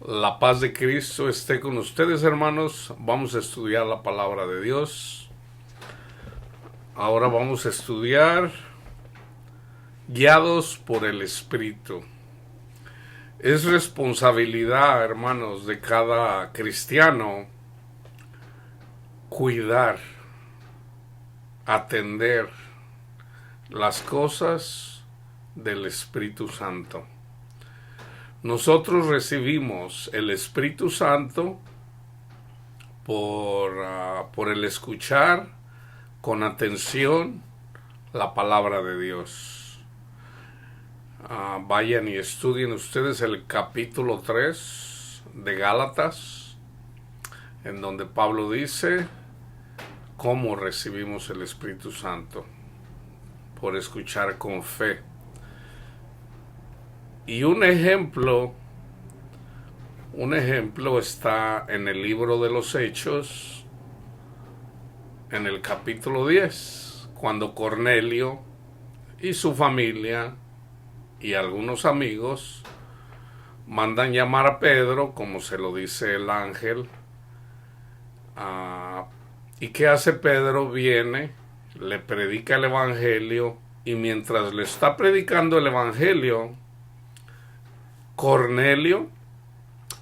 La paz de Cristo esté con ustedes, hermanos. Vamos a estudiar la palabra de Dios. Ahora vamos a estudiar guiados por el Espíritu. Es responsabilidad, hermanos, de cada cristiano cuidar, atender las cosas del Espíritu Santo. Nosotros recibimos el Espíritu Santo por el escuchar con atención la palabra de Dios. Vayan y estudien ustedes el capítulo 3 de Gálatas, en donde Pablo dice cómo recibimos el Espíritu Santo: por escuchar con fe. Y un ejemplo está en el libro de los Hechos, en el capítulo 10, cuando Cornelio y su familia y algunos amigos mandan llamar a Pedro, como se lo dice el ángel. ¿Y qué hace Pedro? Viene, le predica el evangelio, y mientras le está predicando el evangelio, Cornelio,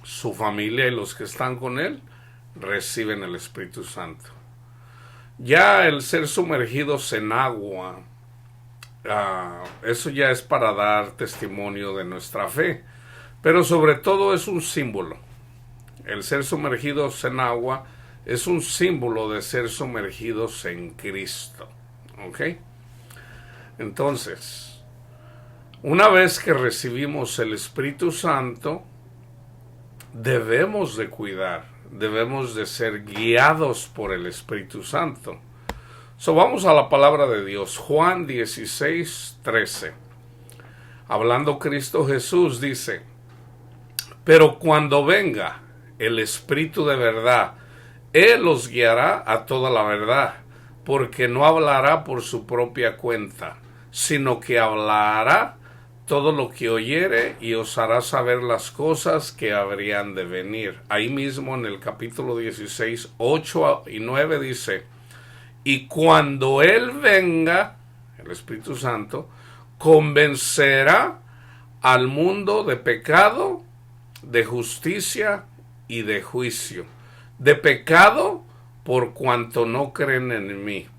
su familia y los que están con él reciben el Espíritu Santo. Ya el ser sumergidos en agua, eso ya es para dar testimonio de nuestra fe, pero sobre todo es un símbolo. El ser sumergidos en agua es un símbolo de ser sumergidos en Cristo. ¿Ok? Entonces, una vez que recibimos el Espíritu Santo, debemos de cuidar, debemos de ser guiados por el Espíritu Santo. Vamos a la palabra de Dios. Juan 16:13. Hablando Cristo Jesús dice: pero cuando venga el Espíritu de verdad, Él os guiará a toda la verdad, porque no hablará por su propia cuenta, sino que hablará todo lo que oyere y os hará saber las cosas que habrían de venir. Ahí mismo en el capítulo 16, 8 y 9 dice: y cuando Él venga, el Espíritu Santo, convencerá al mundo de pecado, de justicia y de juicio. De pecado, por cuanto no creen en mí.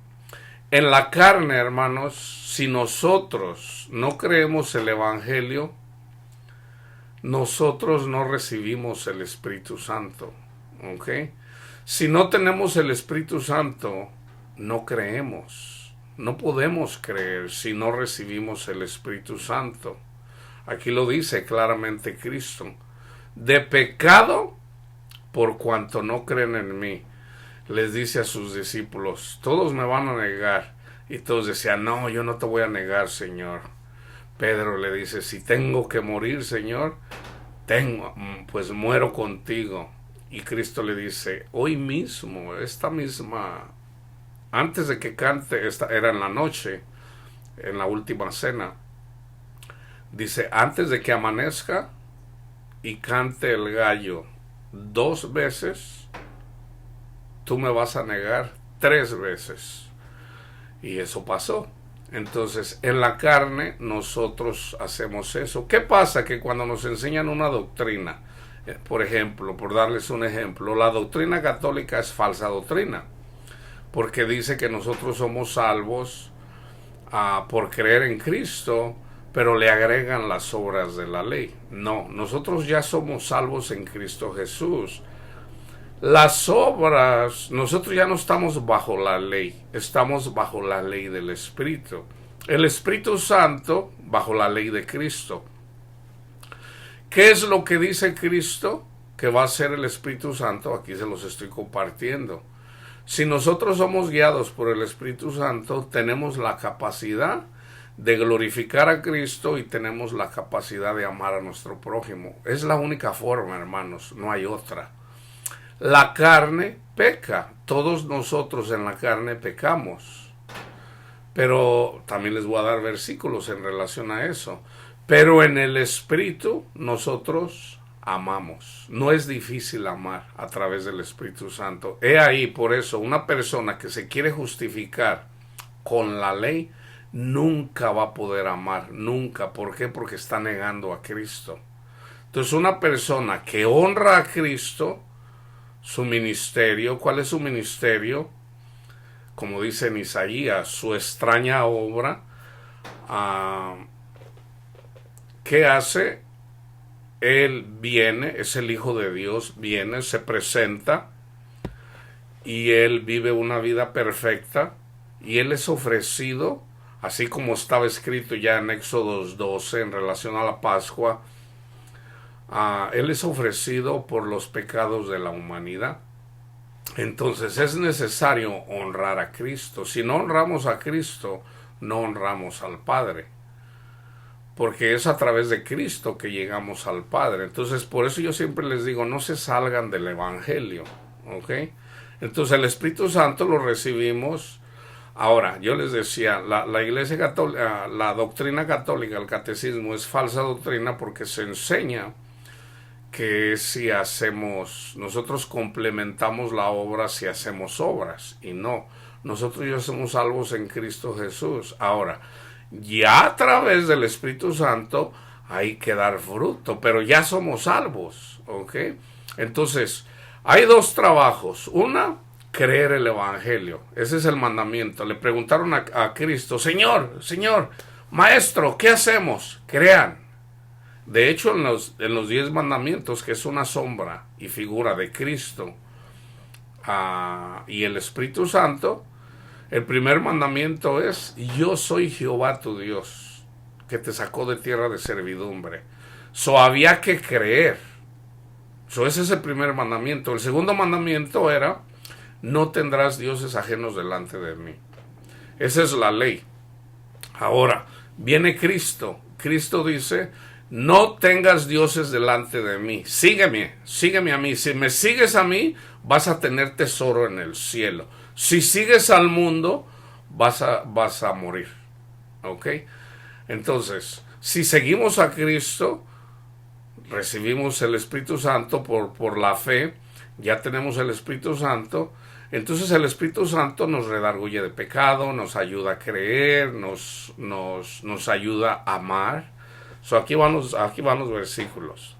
En la carne, hermanos, si nosotros no creemos el evangelio, nosotros no recibimos el Espíritu Santo. ¿Ok? Si no tenemos el Espíritu Santo, no creemos. No podemos creer si no recibimos el Espíritu Santo. Aquí lo dice claramente Cristo: de pecado, por cuanto no creen en mí. Les dice a sus discípulos: todos me van a negar. Y todos decían: no, yo no te voy a negar, Señor. Pedro le dice: si tengo que morir, Señor, pues muero contigo. Y Cristo le dice: hoy mismo, antes de que cante, era en la noche, en la última cena, dice: antes de que amanezca y cante el gallo 2 veces, tú me vas a negar 3 veces. Y eso pasó. Entonces, en la carne nosotros hacemos eso. ¿Qué pasa? Que cuando nos enseñan una doctrina, por ejemplo, por darles un ejemplo, la doctrina católica es falsa doctrina, porque dice que nosotros somos salvos por creer en Cristo, pero le agregan las obras de la ley. No, nosotros ya somos salvos en Cristo Jesús. Las obras, nosotros ya no estamos bajo la ley, estamos bajo la ley del Espíritu. El Espíritu Santo bajo la ley de Cristo. ¿Qué es lo que dice Cristo que va a hacer el Espíritu Santo? Aquí se los estoy compartiendo. Si nosotros somos guiados por el Espíritu Santo, tenemos la capacidad de glorificar a Cristo y tenemos la capacidad de amar a nuestro prójimo. Es la única forma, hermanos, no hay otra. La carne peca, todos nosotros en la carne pecamos, pero también les voy a dar versículos en relación a eso. Pero en el Espíritu nosotros amamos. No es difícil amar a través del Espíritu Santo. He ahí, por eso, una persona que se quiere justificar con la ley nunca va a poder amar, nunca. ¿Por qué? Porque está negando a Cristo. Entonces, una persona que honra a Cristo, su ministerio, ¿cuál es su ministerio? Como dice en Isaías, su extraña obra. ¿Qué hace? Él viene, es el Hijo de Dios, viene, se presenta y él vive una vida perfecta y él es ofrecido, así como estaba escrito ya en Éxodo 12 en relación a la Pascua, él es ofrecido por los pecados de la humanidad. Entonces es necesario honrar a Cristo. Si no honramos a Cristo, no honramos al Padre, porque es a través de Cristo que llegamos al Padre. Entonces, por eso yo siempre les digo, no se salgan del Evangelio, ¿ok? Entonces, el Espíritu Santo lo recibimos. Ahora, yo les decía, la Iglesia Católica, la doctrina católica, el catecismo, es falsa doctrina porque se enseña que si hacemos, nosotros complementamos la obra si hacemos obras, y no, nosotros ya somos salvos en Cristo Jesús. Ahora, ya a través del Espíritu Santo hay que dar fruto, pero ya somos salvos, ¿ok? Entonces, hay dos trabajos. Una, creer el Evangelio. Ese es el mandamiento. Le preguntaron a Cristo, Señor, Maestro, ¿qué hacemos? Crean. De hecho, en los 10 mandamientos, que es una sombra y figura de Cristo y el Espíritu Santo, el primer mandamiento es: yo soy Jehová tu Dios, que te sacó de tierra de servidumbre. Había que creer. Ese es el primer mandamiento. El segundo mandamiento era: no tendrás dioses ajenos delante de mí. Esa es la ley. Ahora, viene Cristo. Cristo dice: no tengas dioses delante de mí. Sígueme a mí. Si me sigues a mí, vas a tener tesoro en el cielo. Si sigues al mundo, vas a morir. ¿Ok? Entonces, si seguimos a Cristo, recibimos el Espíritu Santo por la fe, ya tenemos el Espíritu Santo. Entonces el Espíritu Santo nos redarguye de pecado, nos ayuda a creer, nos ayuda a amar. Aquí van los versículos.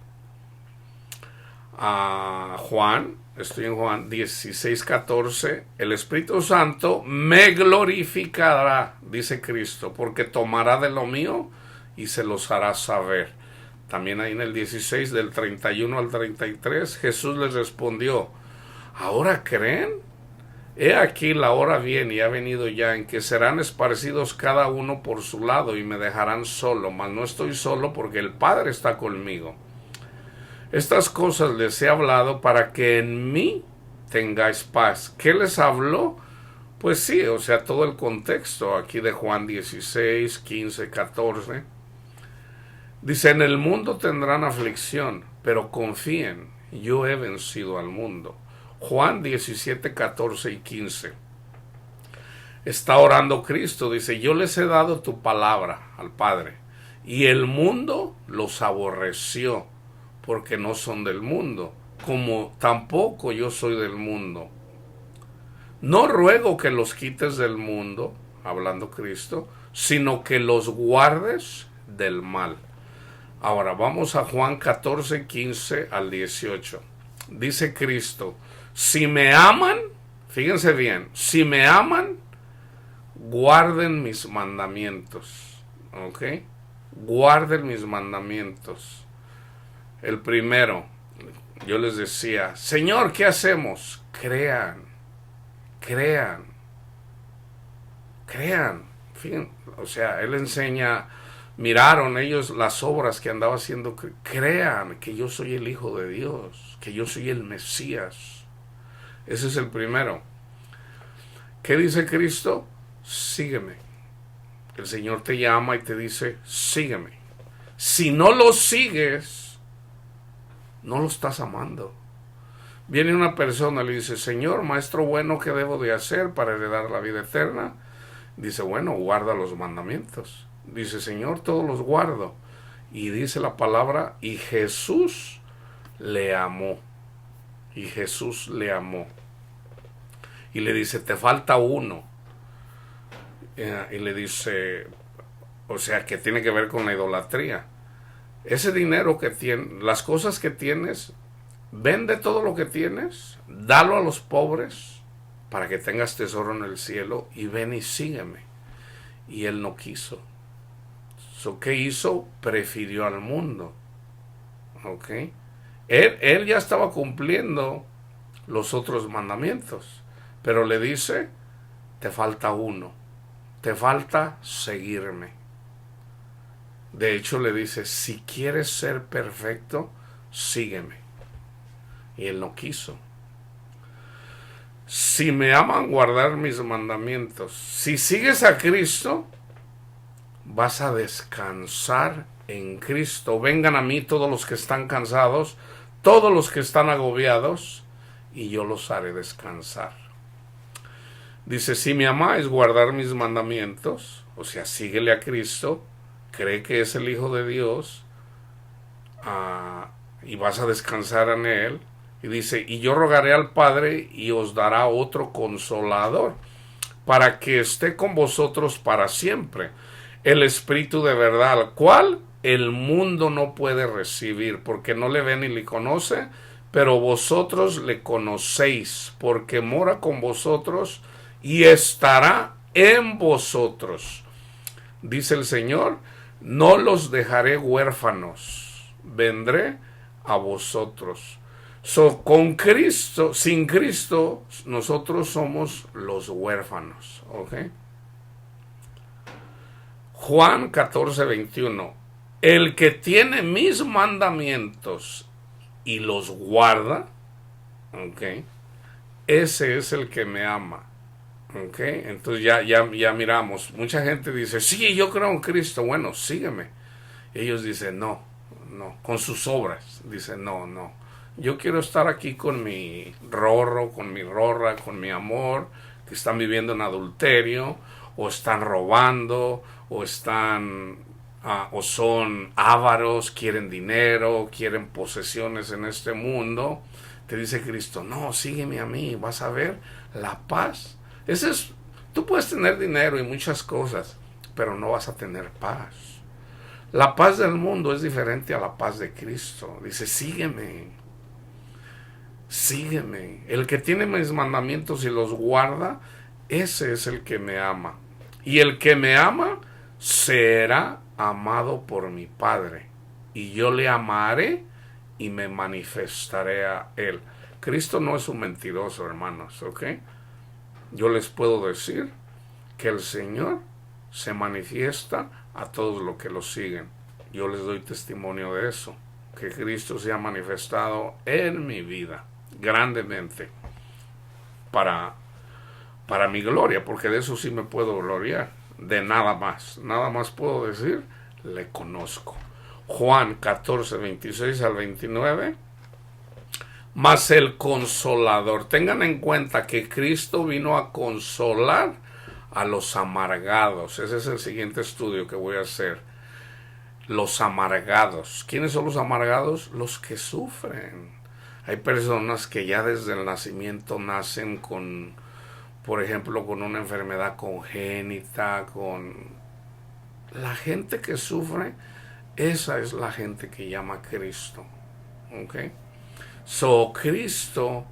Estoy en Juan 16:14. El Espíritu Santo me glorificará, dice Cristo, porque tomará de lo mío y se los hará saber. También ahí en el 16, del 31 al 33, Jesús les respondió: ¿ahora creen? He aquí la hora viene y ha venido ya, en que serán esparcidos cada uno por su lado y me dejarán solo, mas no estoy solo, porque el Padre está conmigo. Estas cosas les he hablado para que en mí tengáis paz. ¿Qué les habló? Pues sí, todo el contexto aquí de Juan 16, 15, 14. Dice: en el mundo tendrán aflicción, pero confíen, yo he vencido al mundo. Juan 17, 14 y 15. Está orando Cristo, dice: yo les he dado tu palabra al Padre, y el mundo los aborreció, porque no son del mundo, como tampoco yo soy del mundo. No ruego que los quites del mundo, hablando Cristo, sino que los guardes del mal. Ahora vamos a Juan 14, 15 al 18. Dice Cristo: si me aman, fíjense bien, si me aman, guarden mis mandamientos. ¿Ok? Guarden mis mandamientos. El primero, yo les decía: Señor, ¿qué hacemos? Crean. Fíjense, Él enseña. Miraron ellos las obras que andaba haciendo. Crean que yo soy el Hijo de Dios, que yo soy el Mesías. Ese es el primero. ¿Qué dice Cristo? Sígueme. El Señor te llama y te dice: sígueme. Si no lo sigues, no lo estás amando. Viene una persona y le dice: Señor, maestro bueno, ¿qué debo de hacer para heredar la vida eterna? Dice: bueno, guarda los mandamientos. Dice: Señor, todos los guardo. Y dice la palabra: y Jesús le amó. Y Jesús le amó. Y le dice, te falta uno. Y le dice, o sea, que tiene que ver con la idolatría. Ese dinero que tienes, las cosas que tienes, vende todo lo que tienes, dalo a los pobres para que tengas tesoro en el cielo y ven y sígueme. Y él no quiso. ¿Qué hizo? Prefirió al mundo. ¿Ok? Él ya estaba cumpliendo los otros mandamientos, pero le dice, te falta uno, te falta seguirme. De hecho le dice, si quieres ser perfecto, sígueme. Y él no quiso. Si me aman, guardar mis mandamientos. Si sigues a Cristo, vas a descansar en Cristo. Vengan a mí todos los que están cansados, todos los que están agobiados, y yo los haré descansar. Dice, si me amáis, guardar mis mandamientos, o sea, síguele a Cristo, cree que es el Hijo de Dios, y vas a descansar en Él. Y dice, y yo rogaré al Padre y os dará otro consolador, para que esté con vosotros para siempre, el Espíritu de verdad, al cual el mundo no puede recibir, porque no le ve ni le conoce, pero vosotros le conocéis, porque mora con vosotros y estará en vosotros. Dice el Señor, no los dejaré huérfanos, vendré a vosotros. Con Cristo, sin Cristo, nosotros somos los huérfanos. ¿Ok? Juan 14:21. El que tiene mis mandamientos y los guarda, ¿ok? Ese es el que me ama. ¿Ok? Entonces ya miramos. Mucha gente dice, sí, yo creo en Cristo. Bueno, sígueme. Ellos dicen, no. Con sus obras. Dicen, no. Yo quiero estar aquí con mi rorro, con mi rorra, con mi amor, que están viviendo en adulterio, o están robando, o o son ávaros, quieren dinero, quieren posesiones en este mundo. Te dice Cristo, no, sígueme a mí, vas a ver la paz. Tú puedes tener dinero y muchas cosas, pero no vas a tener paz. La paz del mundo es diferente a la paz de Cristo. Dice, sígueme. El que tiene mis mandamientos y los guarda, ese es el que me ama. Y el que me ama será amado por mi Padre. Y yo le amaré y me manifestaré a él. Cristo no es un mentiroso, hermanos, ¿ok? Yo les puedo decir que el Señor se manifiesta a todos los que lo siguen. Yo les doy testimonio de eso, que Cristo se ha manifestado en mi vida grandemente para mi gloria, porque de eso sí me puedo gloriar, de nada más puedo decir, le conozco. Juan 14:26-29. Mas el consolador, tengan en cuenta que Cristo vino a consolar a los amargados. Ese es el siguiente estudio que voy a hacer. Los amargados. ¿Quiénes son los amargados? Los que sufren. Hay personas que ya desde el nacimiento nacen con, por ejemplo, con una enfermedad congénita, la gente que sufre, esa es la gente que llama a Cristo. ¿Ok? Cristo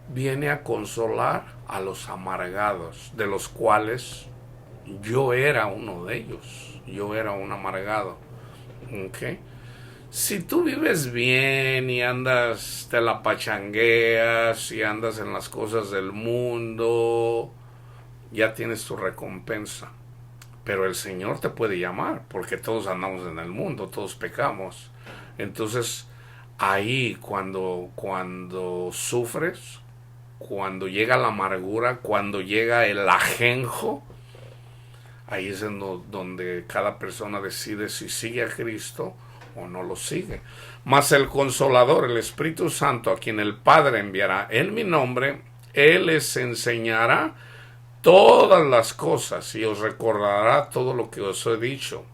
viene a consolar a los amargados, de los cuales yo era uno de ellos. Yo era un amargado. ¿Ok? Si tú vives bien y te la pachangueas y andas en las cosas del mundo, ya tienes tu recompensa. Pero el Señor te puede llamar, porque todos andamos en el mundo, todos pecamos. Entonces, ahí cuando sufres, cuando llega la amargura, cuando llega el ajenjo, ahí es donde cada persona decide si sigue a Cristo o no lo sigue. Mas el Consolador, el Espíritu Santo, a quien el Padre enviará en mi nombre, Él les enseñará todas las cosas y os recordará todo lo que os he dicho.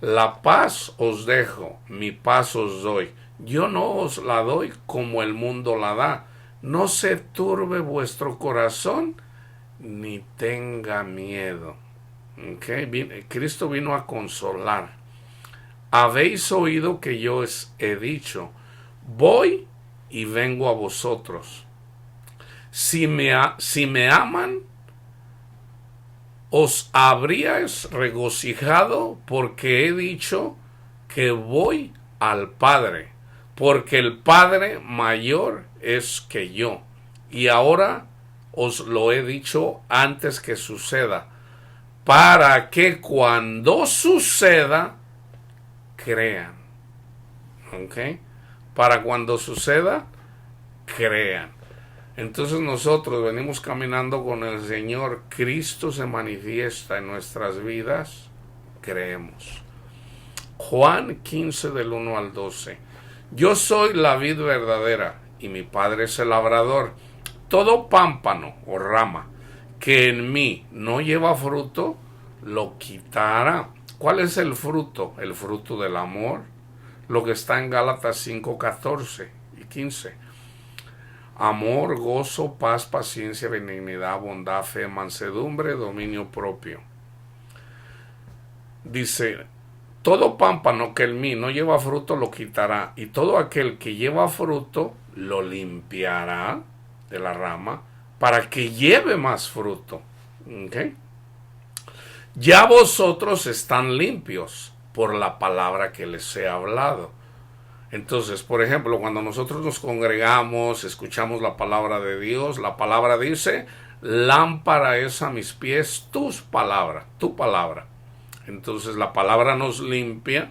La paz os dejo, mi paz os doy. Yo no os la doy como el mundo la da. No se turbe vuestro corazón, ni tenga miedo. Okay. Cristo vino a consolar. Habéis oído que yo os he dicho, voy y vengo a vosotros. Si me aman, os habríais regocijado porque he dicho que voy al Padre, porque el Padre mayor es que yo. Y ahora os lo he dicho antes que suceda, para que cuando suceda, crean. ¿Ok? Para cuando suceda, crean. Entonces nosotros venimos caminando con el Señor, Cristo se manifiesta en nuestras vidas, creemos. Juan 15 del 1 al 12. Yo soy la vid verdadera y mi Padre es el labrador. Todo pámpano o rama que en mí no lleva fruto, lo quitará. ¿Cuál es el fruto? El fruto del amor. Lo que está en Gálatas 5, 14 y 15. Amor, gozo, paz, paciencia, benignidad, bondad, fe, mansedumbre, dominio propio. Dice, todo pámpano que en mí no lleva fruto lo quitará, y todo aquel que lleva fruto lo limpiará de la rama para que lleve más fruto. ¿Okay? Ya vosotros están limpios por la palabra que les he hablado. Entonces, por ejemplo, cuando nosotros nos congregamos, escuchamos la palabra de Dios, la palabra dice, lámpara es a mis pies tu palabra. Entonces la palabra nos limpia,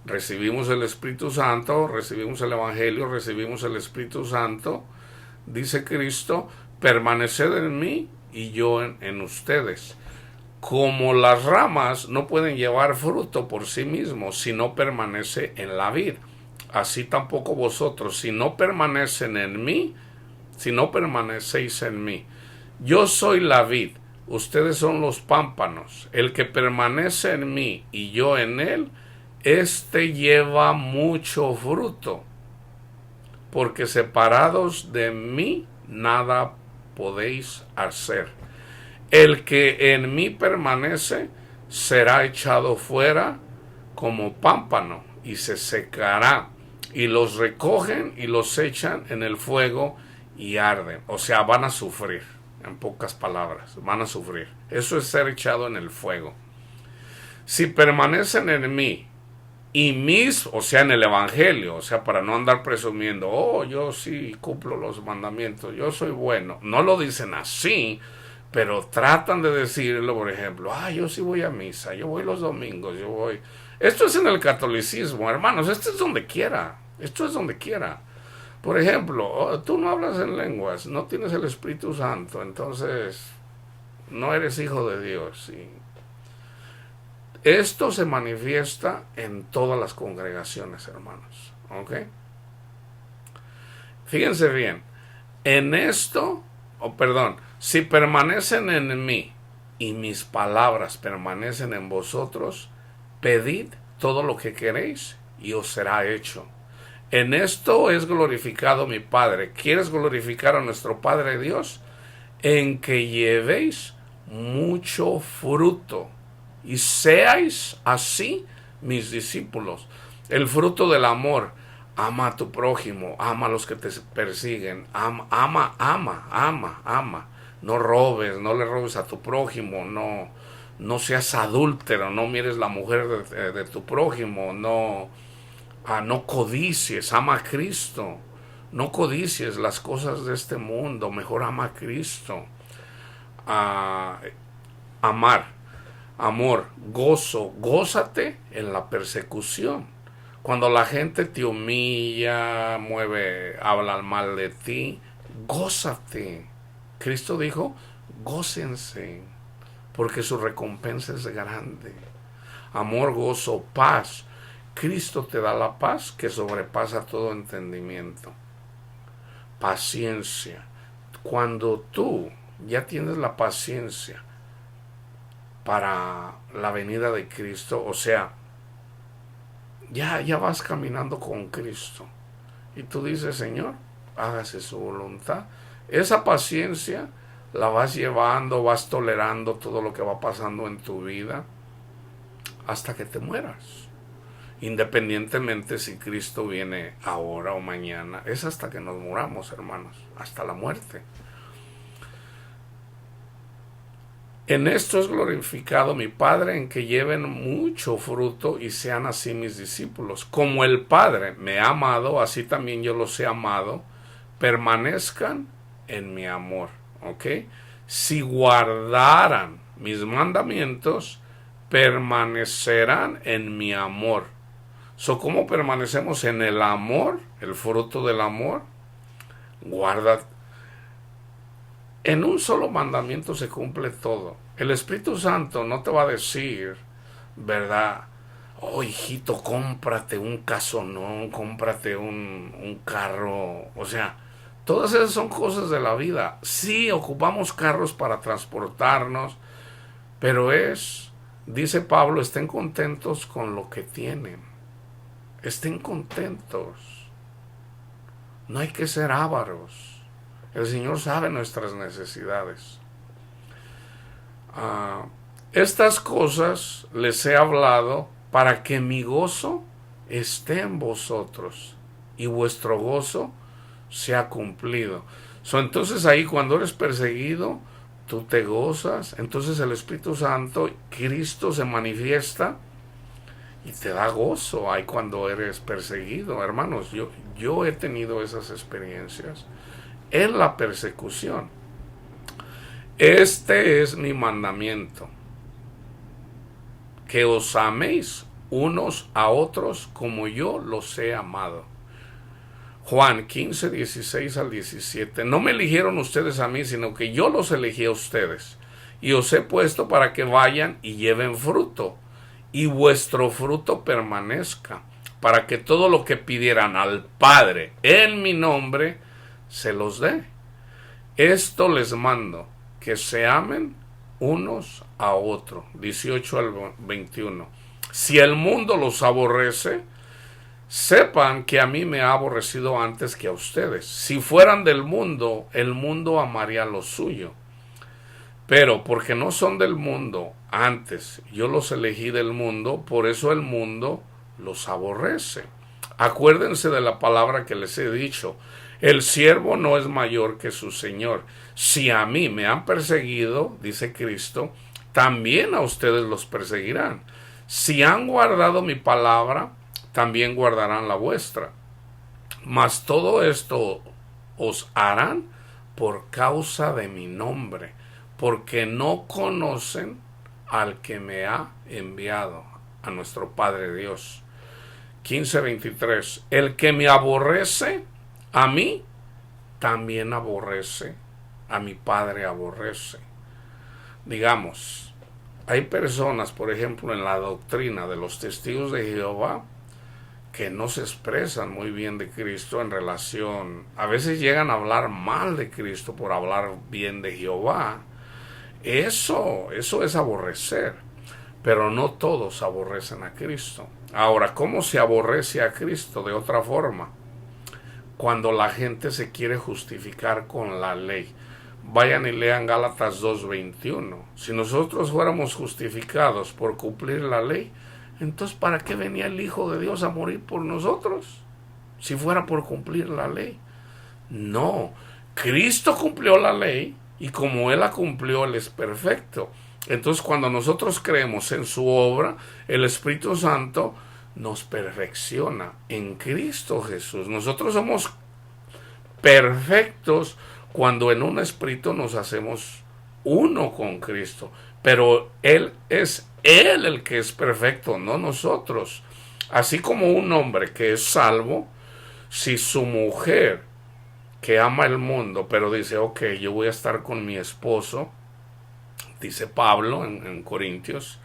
recibimos el Espíritu Santo, recibimos el Evangelio, recibimos el Espíritu Santo, dice Cristo, permaneced en mí y yo en ustedes. Como las ramas no pueden llevar fruto por sí mismos si no permanece en la vid, así tampoco vosotros, si no permanecen en mí, si no permanecéis en mí. Yo soy la vid, ustedes son los pámpanos. El que permanece en mí y yo en él, éste lleva mucho fruto, porque separados de mí nada podéis hacer. El que en mí permanece será echado fuera como pámpano y se secará, y los recogen y los echan en el fuego y arden. O sea, van a sufrir, en pocas palabras, van a sufrir. Eso es ser echado en el fuego. Si permanecen en mí y o sea, en el Evangelio, o sea, para no andar presumiendo, oh, yo sí cumplo los mandamientos, yo soy bueno. No lo dicen así, pero tratan de decirlo, por ejemplo, yo sí voy a misa, yo voy los domingos, yo voy. Esto es en el catolicismo, hermanos, esto es donde quiera. Esto es donde quiera. Por ejemplo, tú no hablas en lenguas, no tienes el Espíritu Santo, entonces no eres hijo de Dios. ¿Sí? Esto se manifiesta en todas las congregaciones, hermanos. ¿Ok? Fíjense bien. En esto, si permanecen en mí y mis palabras permanecen en vosotros, pedid todo lo que queréis y os será hecho. En esto es glorificado mi Padre. ¿Quieres glorificar a nuestro Padre Dios? En que llevéis mucho fruto y seáis así mis discípulos. El fruto del amor. Ama a tu prójimo, ama a los que te persiguen, ama. No robes, no le robes a tu prójimo, no seas adúltero, no mires la mujer de tu prójimo, no codicies, ama a Cristo. No codicies las cosas de este mundo, mejor ama a Cristo. Amor, gozo, gózate en la persecución. Cuando la gente te humilla, habla mal de ti, gózate. Cristo dijo, gócense, porque su recompensa es grande. Amor, gozo, paz. Cristo te da la paz que sobrepasa todo entendimiento. Paciencia. Cuando tú ya tienes la paciencia para la venida de Cristo, o sea, ya vas caminando con Cristo. Y tú dices, Señor, hágase su voluntad. Esa paciencia la vas llevando, vas tolerando todo lo que va pasando en tu vida hasta que te mueras. Independientemente si Cristo viene ahora o mañana, es hasta que nos muramos, hermanos, hasta la muerte. En esto es glorificado mi Padre, en que lleven mucho fruto y sean así mis discípulos. Como el Padre me ha amado, así también yo los he amado. Permanezcan en mi amor. ¿Ok? Si guardaran mis mandamientos, permanecerán en mi amor. ¿Cómo permanecemos en el amor? El fruto del amor. Guarda. En un solo mandamiento se cumple todo. El Espíritu Santo no te va a decir, ¿verdad? Oh, hijito, cómprate un casonón, cómprate un carro. O sea, todas esas son cosas de la vida. Sí, ocupamos carros para transportarnos, pero dice Pablo, estén contentos con lo que tienen. Estén contentos. No hay que ser ávaros. El Señor sabe nuestras necesidades. Estas cosas les he hablado para que mi gozo esté en vosotros y vuestro gozo sea cumplido. Entonces ahí cuando eres perseguido, tú te gozas. Entonces el Espíritu Santo, Cristo se manifiesta y te da gozo ahí cuando eres perseguido. Hermanos, yo he tenido esas experiencias en la persecución. Este es mi mandamiento, que os améis unos a otros como yo los he amado. Juan 15, 16 al 17. No me eligieron ustedes a mí, sino que yo los elegí a ustedes, y os he puesto para que vayan y lleven fruto, y vuestro fruto permanezca, para que todo lo que pidieran al Padre en mi nombre se los dé. Esto les mando, que se amen unos a otros. 18 al 21. Si el mundo los aborrece, sepan que a mí me ha aborrecido antes que a ustedes. Si fueran del mundo, el mundo amaría lo suyo. Pero porque no son del mundo, antes yo los elegí del mundo, por eso el mundo los aborrece. Acuérdense de la palabra que les he dicho. El siervo no es mayor que su Señor. Si a mí me han perseguido, dice Cristo, también a ustedes los perseguirán. Si han guardado mi palabra, también guardarán la vuestra. Mas todo esto os harán por causa de mi nombre, porque no conocen al que me ha enviado, a nuestro Padre Dios. 15:23. El que me aborrece a mí, también aborrece a mi Padre aborrece. Digamos, hay personas, por ejemplo, en la doctrina de los testigos de Jehová, que no se expresan muy bien de Cristo en relación, a veces llegan a hablar mal de Cristo por hablar bien de Jehová. Eso es aborrecer, pero no todos aborrecen a Cristo. Ahora, ¿cómo se aborrece a Cristo? De otra forma, cuando la gente se quiere justificar con la ley. Vayan y lean Gálatas 2:21. Si nosotros fuéramos justificados por cumplir la ley, entonces ¿para qué venía el Hijo de Dios a morir por nosotros? Si fuera por cumplir la ley. No, Cristo cumplió la ley y como Él la cumplió, Él es perfecto. Entonces cuando nosotros creemos en su obra, el Espíritu Santo nos perfecciona en Cristo Jesús. Nosotros somos perfectos cuando en un espíritu nos hacemos uno con Cristo, pero Él el que es perfecto, no nosotros. Así como un hombre que es salvo, si su mujer que ama el mundo, pero dice, ok, yo voy a estar con mi esposo, dice Pablo en Corintios,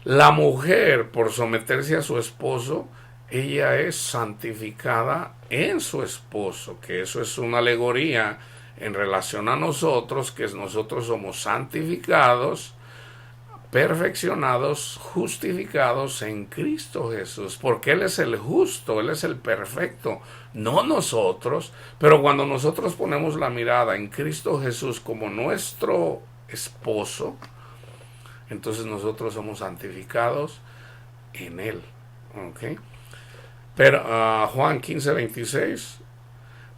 la mujer por someterse a su esposo, ella es santificada en su esposo, que eso es una alegoría en relación a nosotros, que nosotros somos santificados perfeccionados, justificados en Cristo Jesús, porque Él es el justo, Él es el perfecto, no nosotros. Pero cuando nosotros ponemos la mirada en Cristo Jesús como nuestro esposo, entonces nosotros somos santificados en Él. ¿Okay? Pero Juan 15:26.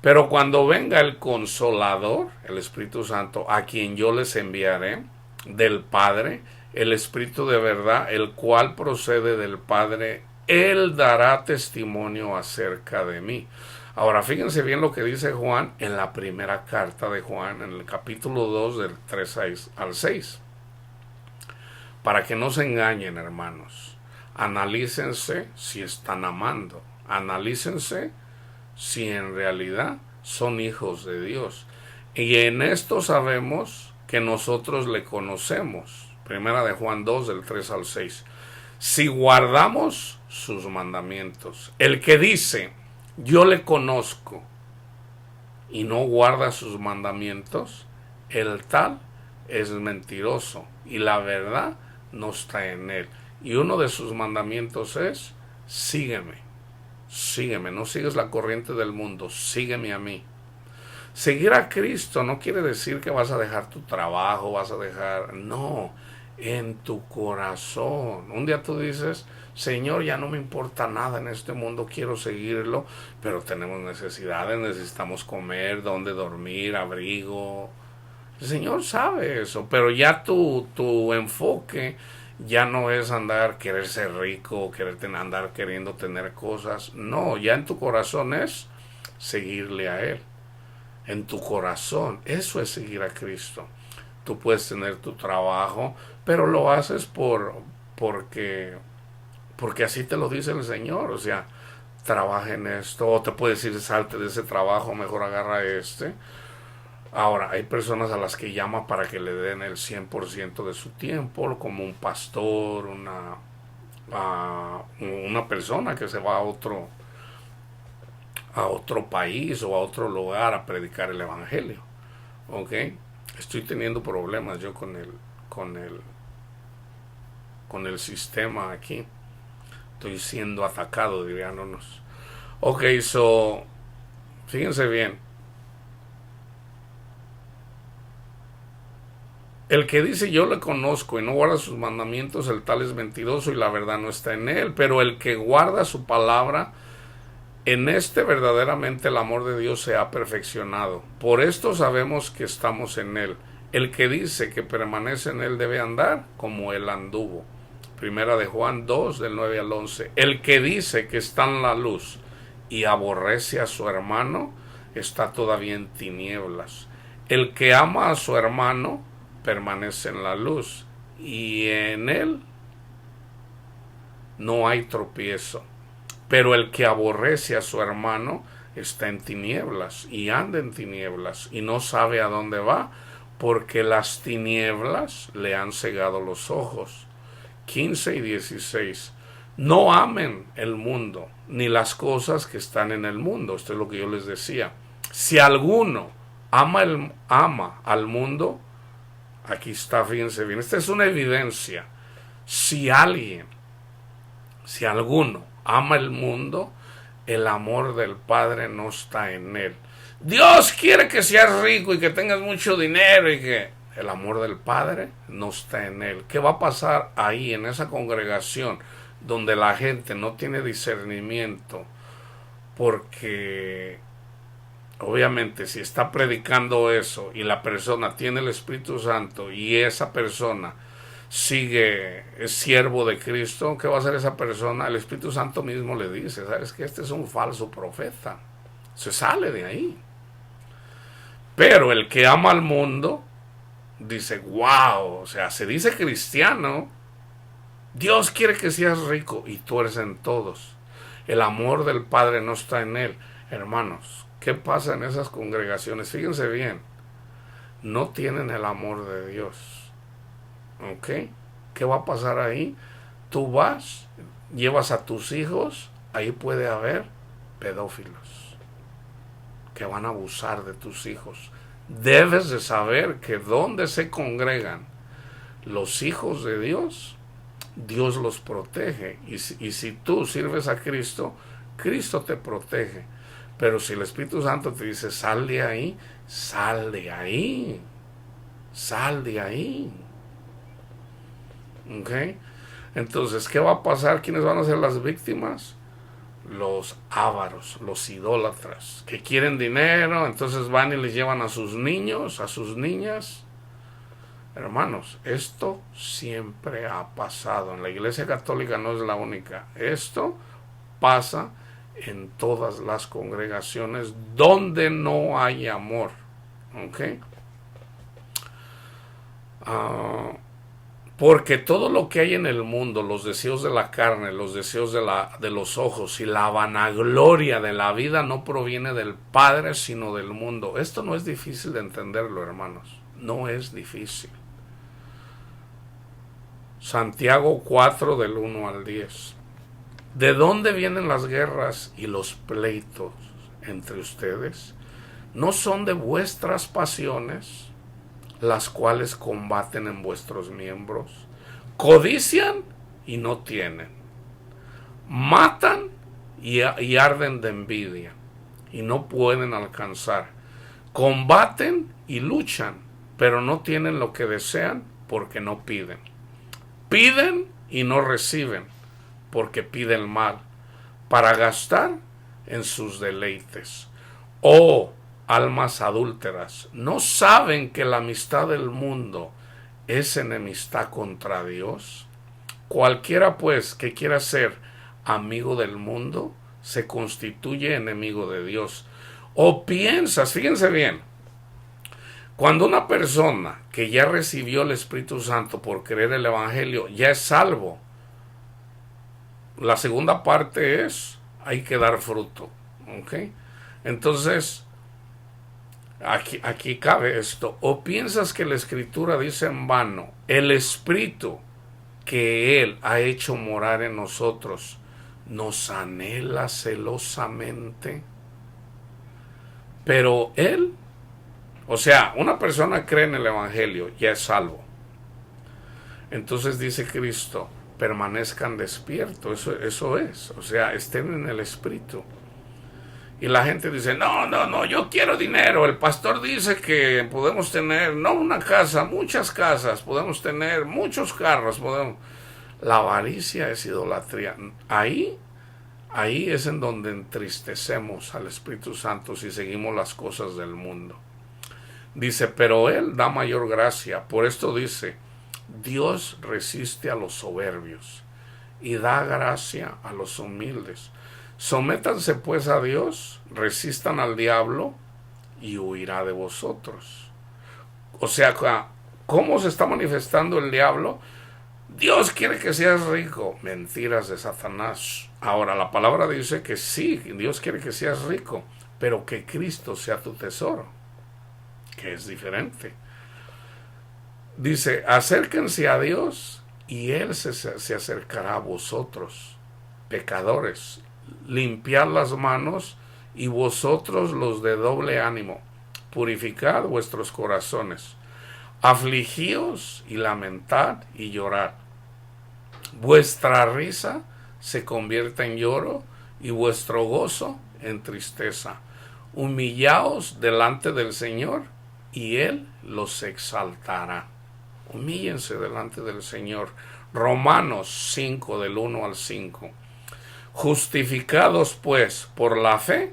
Pero cuando venga el Consolador, el Espíritu Santo, a quien yo les enviaré del Padre, el Espíritu de verdad, el cual procede del Padre, Él dará testimonio acerca de mí. Ahora, fíjense bien lo que dice Juan en la primera carta de Juan, en el capítulo 2, del 3 al 6. Para que no se engañen, hermanos. Analícense si están amando. Analícense si en realidad son hijos de Dios. Y en esto sabemos que nosotros le conocemos. Primera de Juan 2, del 3 al 6. Si guardamos sus mandamientos. El que dice, yo le conozco, y no guarda sus mandamientos, el tal es mentiroso, y la verdad no está en él. Y uno de sus mandamientos es, sígueme. Sígueme, no sigues la corriente del mundo, sígueme a mí. Seguir a Cristo no quiere decir que vas a dejar tu trabajo, vas a dejar... No, en tu corazón. Un día tú dices, Señor, ya no me importa nada en este mundo, quiero seguirlo, pero tenemos necesidades, necesitamos comer, dónde dormir, abrigo. El Señor sabe eso, pero ya tu enfoque ya no es querer ser rico, andar queriendo tener cosas. No, ya en tu corazón es seguirle a Él. En tu corazón, eso es seguir a Cristo. Tú puedes tener tu trabajo, pero lo haces porque así te lo dice el Señor. O sea, trabaja en esto, o te puede decir, salte de ese trabajo, mejor agarra este. Ahora, hay personas a las que llama para que le den el 100% de su tiempo, como un pastor, una persona que se va a otro país o a otro lugar a predicar el evangelio. ¿Ok? Estoy teniendo problemas yo con el sistema aquí. Estoy siendo atacado, dirían unos. Ok, fíjense bien. El que dice yo le conozco y no guarda sus mandamientos, el tal es mentiroso y la verdad no está en él. Pero el que guarda su palabra, en este verdaderamente el amor de Dios se ha perfeccionado. Por esto sabemos que estamos en él. El que dice que permanece en él debe andar como él anduvo. Primera de Juan 2, del 9 al 11. El que dice que está en la luz y aborrece a su hermano, está todavía en tinieblas. El que ama a su hermano permanece en la luz, y en él no hay tropiezo. Pero el que aborrece a su hermano está en tinieblas, y anda en tinieblas, y no sabe a dónde va, porque las tinieblas le han cegado los ojos. 15 y 16. No amen el mundo, ni las cosas que están en el mundo. Esto es lo que yo les decía. Si alguno ama al mundo, aquí está, fíjense bien, esta es una evidencia. Si alguno ama el mundo, el amor del Padre no está en él. Dios quiere que seas rico y que tengas mucho dinero y que el amor del Padre no está en él. ¿Qué va a pasar ahí en esa congregación donde la gente no tiene discernimiento? Porque obviamente si está predicando eso y la persona tiene el Espíritu Santo y esa persona es siervo de Cristo, ¿qué va a hacer esa persona? El Espíritu Santo mismo le dice, ¿sabes qué? Este es un falso profeta. Se sale de ahí. Pero el que ama al mundo dice, wow, o sea, se dice cristiano, Dios quiere que seas rico y tú eres en todos. El amor del Padre no está en él. Hermanos, ¿qué pasa en esas congregaciones? Fíjense bien, no tienen el amor de Dios. ¿Ok? ¿Qué va a pasar ahí? Tú vas, llevas a tus hijos, ahí puede haber pedófilos que van a abusar de tus hijos. Debes de saber que donde se congregan los hijos de Dios, Dios los protege. Y si tú sirves a Cristo, Cristo te protege. Pero si el Espíritu Santo te dice, sal de ahí, sal de ahí. Sal de ahí. ¿Ok? Entonces, ¿qué va a pasar? ¿Quiénes van a ser las víctimas? Los ávaros, los idólatras, que quieren dinero, entonces van y les llevan a sus niños, a sus niñas. Hermanos, esto siempre ha pasado. En la Iglesia Católica no es la única. Esto pasa en todas las congregaciones donde no hay amor. ¿Ok? Porque todo lo que hay en el mundo, los deseos de la carne, los deseos de los ojos y la vanagloria de la vida no proviene del Padre, sino del mundo. Esto no es difícil de entenderlo, hermanos. No es difícil. Santiago 4 del 1 al 10. ¿De dónde vienen las guerras y los pleitos entre ustedes? ¿No son de vuestras pasiones, las cuales combaten en vuestros miembros? Codician y no tienen, matan y arden de envidia y no pueden alcanzar, combaten y luchan, pero no tienen lo que desean porque no piden. Piden y no reciben porque piden mal, para gastar en sus deleites. Oh, almas adúlteras, ¿no saben que la amistad del mundo es enemistad contra Dios? Cualquiera pues que quiera ser amigo del mundo se constituye enemigo de Dios. O piensas, fíjense bien, cuando una persona que ya recibió el Espíritu Santo por creer el Evangelio ya es salvo, la segunda parte es, hay que dar fruto. ¿Ok? Entonces, Aquí cabe esto. ¿O piensas que la Escritura dice en vano, el Espíritu que Él ha hecho morar en nosotros nos anhela celosamente? Pero Él, o sea, una persona cree en el Evangelio, ya es salvo. Entonces dice Cristo, permanezcan despiertos. Eso es, o sea, estén en el Espíritu. Y la gente dice, no, yo quiero dinero. El pastor dice que podemos tener, no una casa, muchas casas, podemos tener muchos carros, podemos. La avaricia es idolatría. Ahí es en donde entristecemos al Espíritu Santo si seguimos las cosas del mundo. Dice, pero Él da mayor gracia. Por esto dice, Dios resiste a los soberbios y da gracia a los humildes. Sométanse pues a Dios, resistan al diablo y huirá de vosotros. O sea, ¿cómo se está manifestando el diablo? Dios quiere que seas rico. Mentiras de Satanás. Ahora, la palabra dice que sí, Dios quiere que seas rico, pero que Cristo sea tu tesoro, que es diferente. Dice, acérquense a Dios y Él se acercará a vosotros, pecadores. Limpiad las manos y vosotros los de doble ánimo, purificad vuestros corazones, afligíos y lamentad y llorad. Vuestra risa se convierta en lloro y vuestro gozo en tristeza. Humillaos delante del Señor y Él los exaltará. Humíllense delante del Señor. Romanos 5 del 1 al 5. Justificados pues por la fe,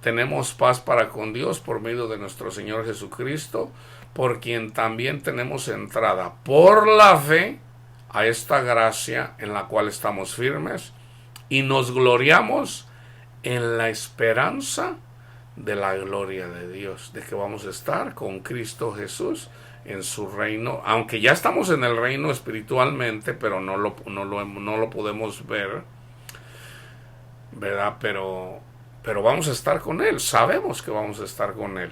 tenemos paz para con Dios por medio de nuestro Señor Jesucristo, por quien también tenemos entrada por la fe a esta gracia en la cual estamos firmes y nos gloriamos en la esperanza de la gloria de Dios, de que vamos a estar con Cristo Jesús en su reino, aunque ya estamos en el reino espiritualmente, pero no lo podemos ver, ¿verdad? Pero vamos a estar con Él, sabemos que vamos a estar con Él.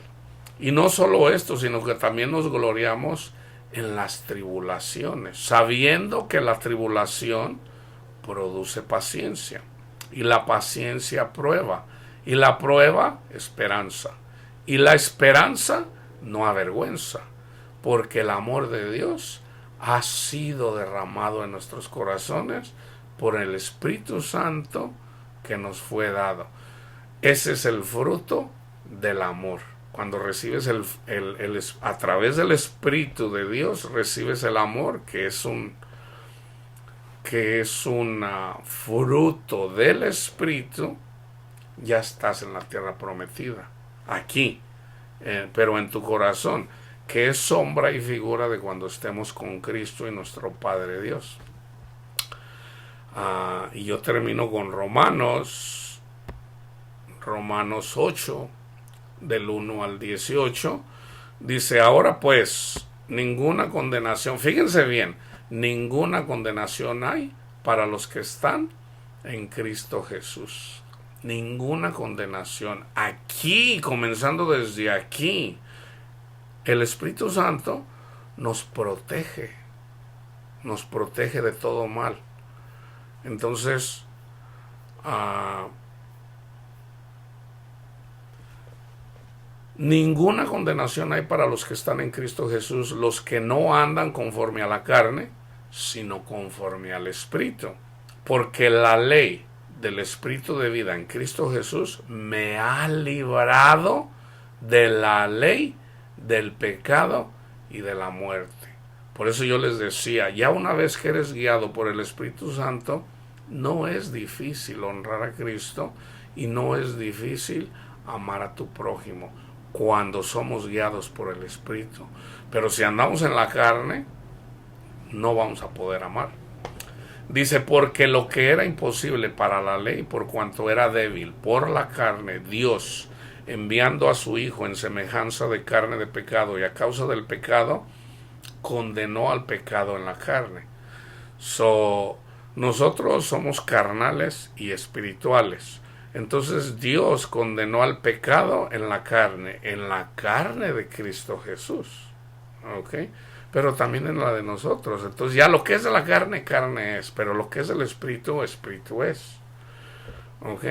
Y no solo esto, sino que también nos gloriamos en las tribulaciones, sabiendo que la tribulación produce paciencia, y la paciencia prueba, y la prueba esperanza, y la esperanza no avergüenza, porque el amor de Dios ha sido derramado en nuestros corazones por el Espíritu Santo que nos fue dado. Ese es el fruto del amor. Cuando recibes a través del Espíritu de Dios, recibes el amor, que es un fruto del Espíritu, ya estás en la tierra prometida, aquí, pero en tu corazón, que es sombra y figura de cuando estemos con Cristo y nuestro Padre Dios. Y yo termino con Romanos 8, del 1 al 18, dice: ahora pues, ninguna condenación, fíjense bien, ninguna condenación hay para los que están en Cristo Jesús. Ninguna condenación. Aquí, comenzando desde aquí, el Espíritu Santo nos protege de todo mal. Entonces, ninguna condenación hay para los que están en Cristo Jesús, los que no andan conforme a la carne, sino conforme al Espíritu. Porque la ley del Espíritu de vida en Cristo Jesús me ha librado de la ley del pecado y de la muerte. Por eso yo les decía, ya una vez que eres guiado por el Espíritu Santo, no es difícil honrar a Cristo y no es difícil amar a tu prójimo cuando somos guiados por el Espíritu. Pero si andamos en la carne, no vamos a poder amar. Dice: porque lo que era imposible para la ley, por cuanto era débil por la carne, Dios, enviando a su Hijo en semejanza de carne de pecado, y a causa del pecado, condenó al pecado en la carne. Nosotros somos carnales y espirituales. Entonces Dios condenó al pecado en la carne de Cristo Jesús. ¿Ok? Pero también en la de nosotros. Entonces ya lo que es de la carne, carne es, pero lo que es del espíritu, espíritu es. ¿Ok?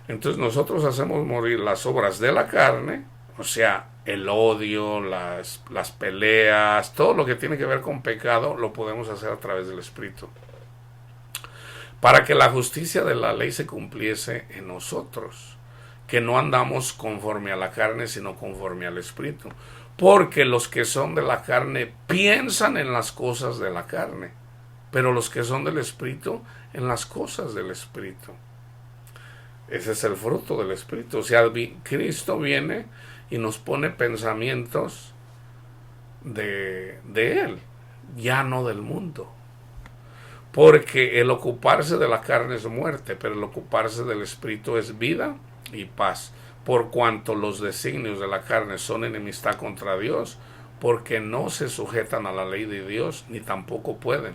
Entonces nosotros hacemos morir las obras de la carne, o sea, el odio, las peleas, todo lo que tiene que ver con pecado, lo podemos hacer a través del espíritu, para que la justicia de la ley se cumpliese en nosotros, que no andamos conforme a la carne, sino conforme al espíritu. Porque los que son de la carne piensan en las cosas de la carne, pero los que son del espíritu en las cosas del espíritu. Ese es el fruto del espíritu. O sea, Cristo viene y nos pone pensamientos de Él, ya no del mundo. Porque el ocuparse de la carne es muerte, pero el ocuparse del espíritu es vida y paz. Por cuanto los designios de la carne son enemistad contra Dios, porque no se sujetan a la ley de Dios, ni tampoco pueden.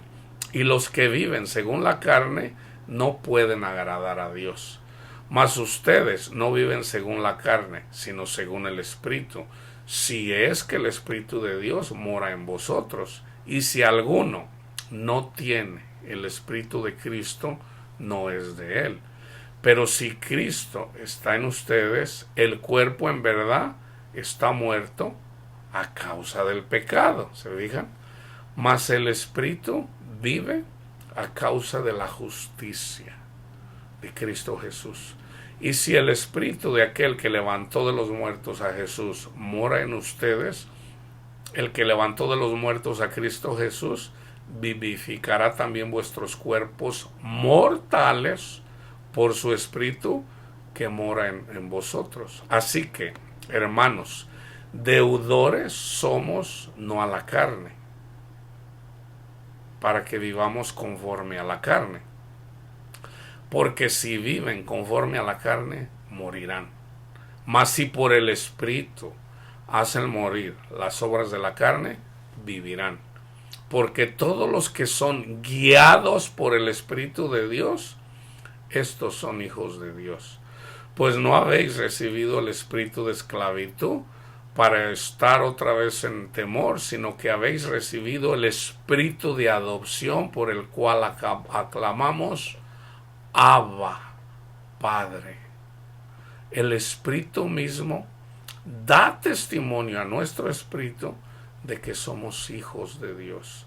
Y los que viven según la carne no pueden agradar a Dios. Mas ustedes no viven según la carne, sino según el Espíritu, si es que el Espíritu de Dios mora en vosotros. Y si alguno no tiene el Espíritu de Cristo, no es de él. Pero si Cristo está en ustedes, el cuerpo en verdad está muerto a causa del pecado, ¿se fijan? Mas el Espíritu vive a causa de la justicia de Cristo Jesús. Y si el Espíritu de aquel que levantó de los muertos a Jesús mora en ustedes, el que levantó de los muertos a Cristo Jesús vivificará también vuestros cuerpos mortales por su Espíritu que mora en vosotros. Así que, hermanos, deudores somos no a la carne, para que vivamos conforme a la carne. Porque si viven conforme a la carne, morirán. Mas si por el Espíritu hacen morir las obras de la carne, vivirán. Porque todos los que son guiados por el Espíritu de Dios, estos son hijos de Dios. Pues no habéis recibido el espíritu de esclavitud para estar otra vez en temor, sino que habéis recibido el espíritu de adopción, por el cual aclamamos: Abba, Padre. El Espíritu mismo da testimonio a nuestro espíritu de que somos hijos de Dios.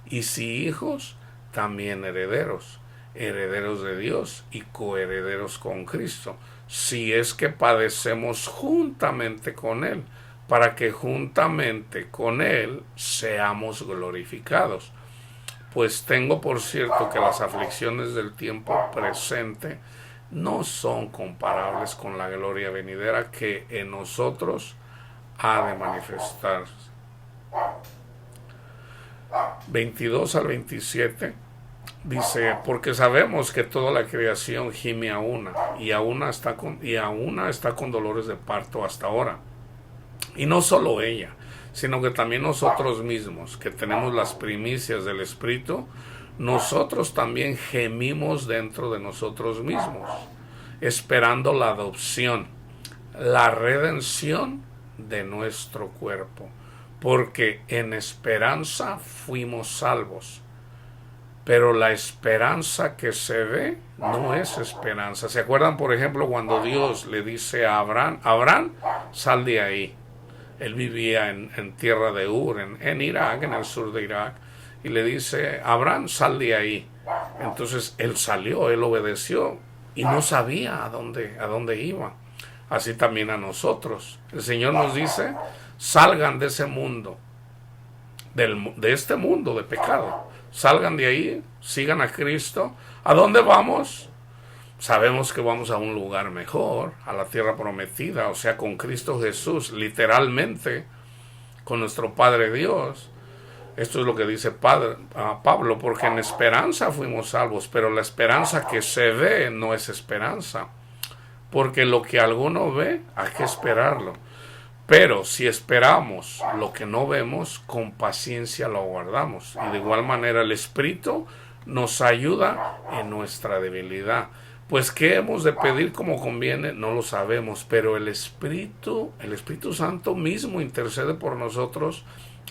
y si hijos, también herederos, herederos de Dios y coherederos con Cristo, si es que padecemos juntamente con Él, para que juntamente con Él seamos glorificados. Pues tengo por cierto que las aflicciones del tiempo presente no son comparables con la gloria venidera que en nosotros ha de manifestarse. 22 al 27 dice, porque sabemos que toda la creación gime a una y a una está con dolores de parto hasta ahora. Y no solo ella, sino que también nosotros mismos, que tenemos las primicias del Espíritu, nosotros también gemimos dentro de nosotros mismos, esperando la adopción, la redención de nuestro cuerpo, porque en esperanza fuimos salvos. Pero la esperanza que se ve no es esperanza. ¿Se acuerdan, por ejemplo, cuando Dios le dice a Abraham, Abraham, sal de ahí? Él vivía en tierra de Ur, en Irak, en el sur de Irak, y le dice, Abraham, sal de ahí. Entonces él salió, él obedeció, y no sabía a dónde iba. Así también a nosotros. El Señor nos dice, salgan de ese mundo, de este mundo de pecado. Salgan de ahí, sigan a Cristo. ¿A dónde vamos? Sabemos que vamos a un lugar mejor, a la tierra prometida, o sea, con Cristo Jesús, literalmente, con nuestro Padre Dios. Esto es lo que dice Pablo, porque en esperanza fuimos salvos, pero la esperanza que se ve no es esperanza, porque lo que alguno ve hay que esperarlo. Pero si esperamos lo que no vemos, con paciencia lo aguardamos. Y de igual manera el Espíritu nos ayuda en nuestra debilidad. Pues qué hemos de pedir como conviene, no lo sabemos, pero el Espíritu Santo mismo intercede por nosotros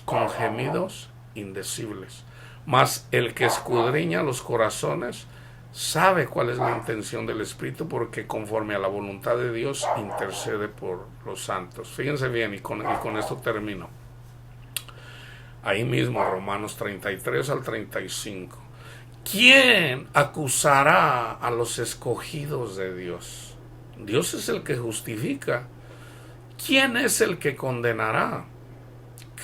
con gemidos indecibles. Mas el que escudriña los corazones sabe cuál es la intención del Espíritu, porque conforme a la voluntad de Dios intercede por los santos. Fíjense bien, y con esto termino. Ahí mismo, Romanos 33 al 35. ¿Quién acusará a los escogidos de Dios? Dios es el que justifica. ¿Quién es el que condenará?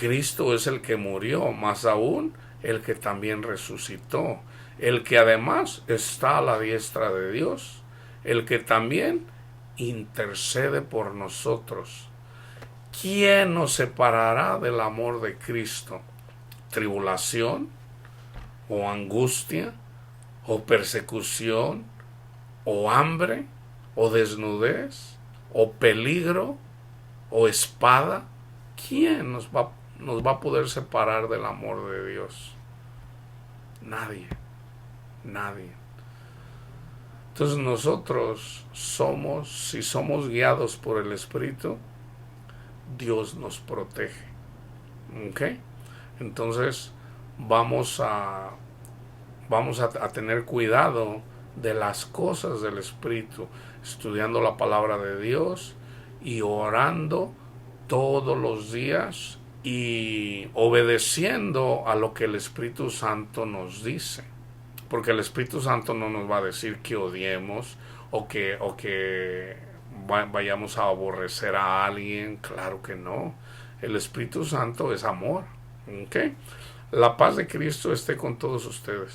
Cristo es el que murió, más aún el que también resucitó, el que además está a la diestra de Dios, el que también intercede por nosotros. ¿Quién nos separará del amor de Cristo? ¿Tribulación? ¿O angustia? ¿O persecución? ¿O hambre? ¿O desnudez? ¿O peligro? ¿O espada? ¿Quién nos va a poder separar del amor de Dios? Nadie. Entonces nosotros si somos guiados por el Espíritu, Dios nos protege. ¿Ok? Entonces vamos a tener cuidado de las cosas del Espíritu, estudiando la palabra de Dios y orando todos los días y obedeciendo a lo que el Espíritu Santo nos dice. Porque el Espíritu Santo no nos va a decir que odiemos o que vayamos a aborrecer a alguien. Claro que no. El Espíritu Santo es amor. ¿Okay? La paz de Cristo esté con todos ustedes.